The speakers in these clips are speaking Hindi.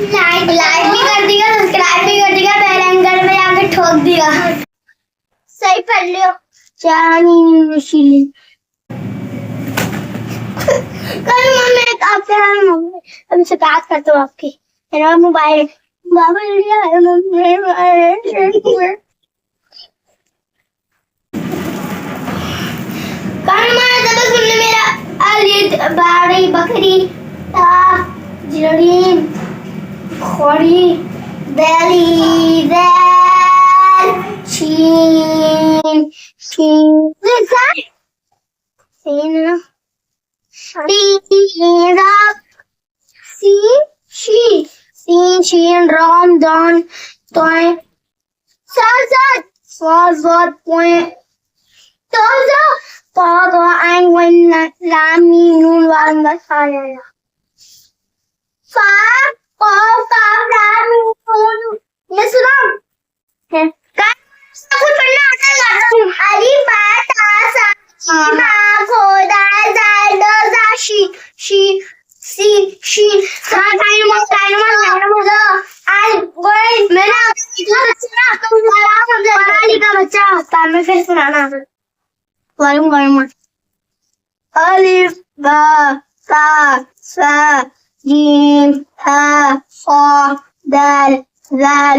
लाइक भी कर दिया, सब्सक्राइब भी कर दिया, बेल आइकन में आके ठोक दिया। सही पढ़ लियो। जानी नशीली। कल मम्मी आपसे हम से बात करते हो आपकी। मेरा मोबाइल बाबा लिया है मम्मी। कल मैंने जब सुनने मेरा अली बाड़ी बकरी ता जरीन खोड़ी बेली बेल शीन शीन शीन ना शीन राम शीन शीन राम दान तोय सात point तो ein wen lami nun wan masaya fa lami nun ये सुनो है का सब कुछ पढ़ना आता है अली बाता सा मा खोदा जादो जाशी शी का टाइम बोलो आई बोल मेरा इतना बच्चा तुम सारा समझ पढ़ाई का बच्चा होता है मैं फिर सुनाना गरम अलिफ बा ता सा जीम हा खा दाल जाल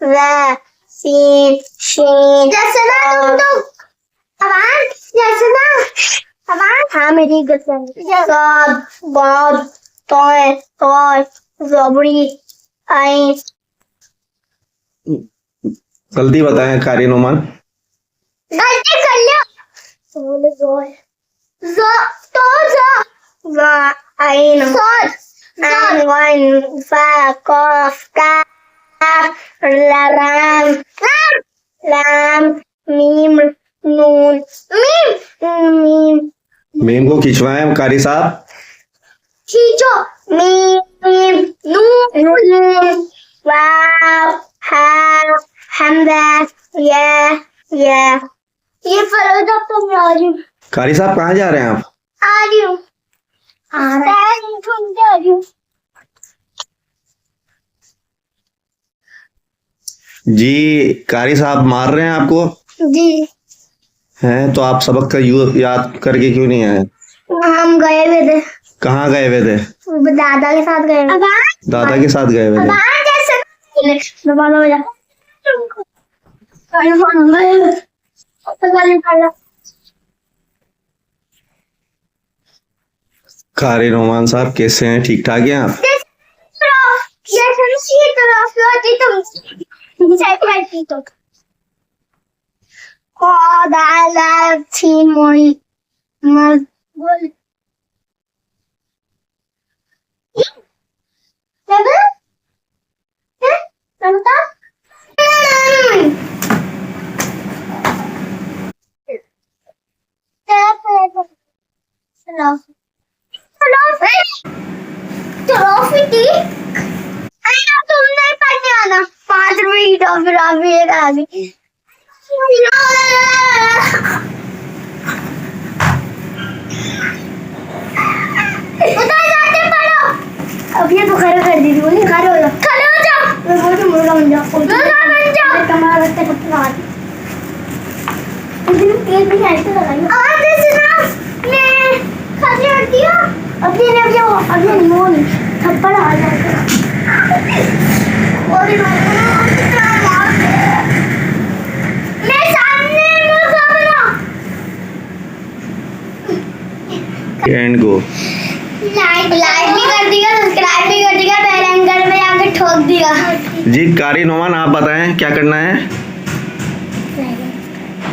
रा सीन शीन जैसे ना तुम हाँ मेरी गसन साद बाद तोय तोय ज़बरी आइन गलती बताएं कारी नुमान। गलती कर लो बोले ज़ो ज़ा आइन आन वन फा कफ काफ लाम मीम नून मीम को खिंचवाएं कारी साहब। खींचो मीम नून वाव हा हमजा या ये फरोज अब तुम राजू कारी साहब कहाँ जा रहे हैं आप? आ रही हूँ आ रही हूँ जी कारी साहब मार रहे हैं आपको जी हैं तो आप सबक का याद करके क्यों नहीं आए? हम गए हुए थे कहाँ गए हुए थे? दादा के साथ गए दादा के साथ गए हुए थे। कारी नुमान साहब कैसे हैं? ठीक ठाक हैं आप? तुम नहीं पढ़ने आना 5 रुपए की टॉफी राफी एक आ गई उधर जाते पढ़ो अब ये तो खड़े कर दी बोली खड़े हो जाओ मैं बोलती मुर्गा बन जाओ कमरा रखते पकड़ा लेकिन तेल भी ऐसे लगाई आवाज सुना मैं खाली हट दिया अभी नहीं मोनी थप्पड़ आ जाएगा और कितना मारते मैं सामने मुर्गा बना एंड गो लाइक भी कर दिया, सब्सक्राइब भी कर दिया, बेल आइकन में आके ठोक दिया। जी कारी नुमान आप बताएं क्या करना है?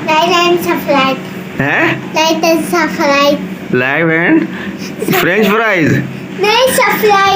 लाइक एंड सब्सक्राइब हैं? Like and subscribe live and French fries नहीं सब्सक्राइब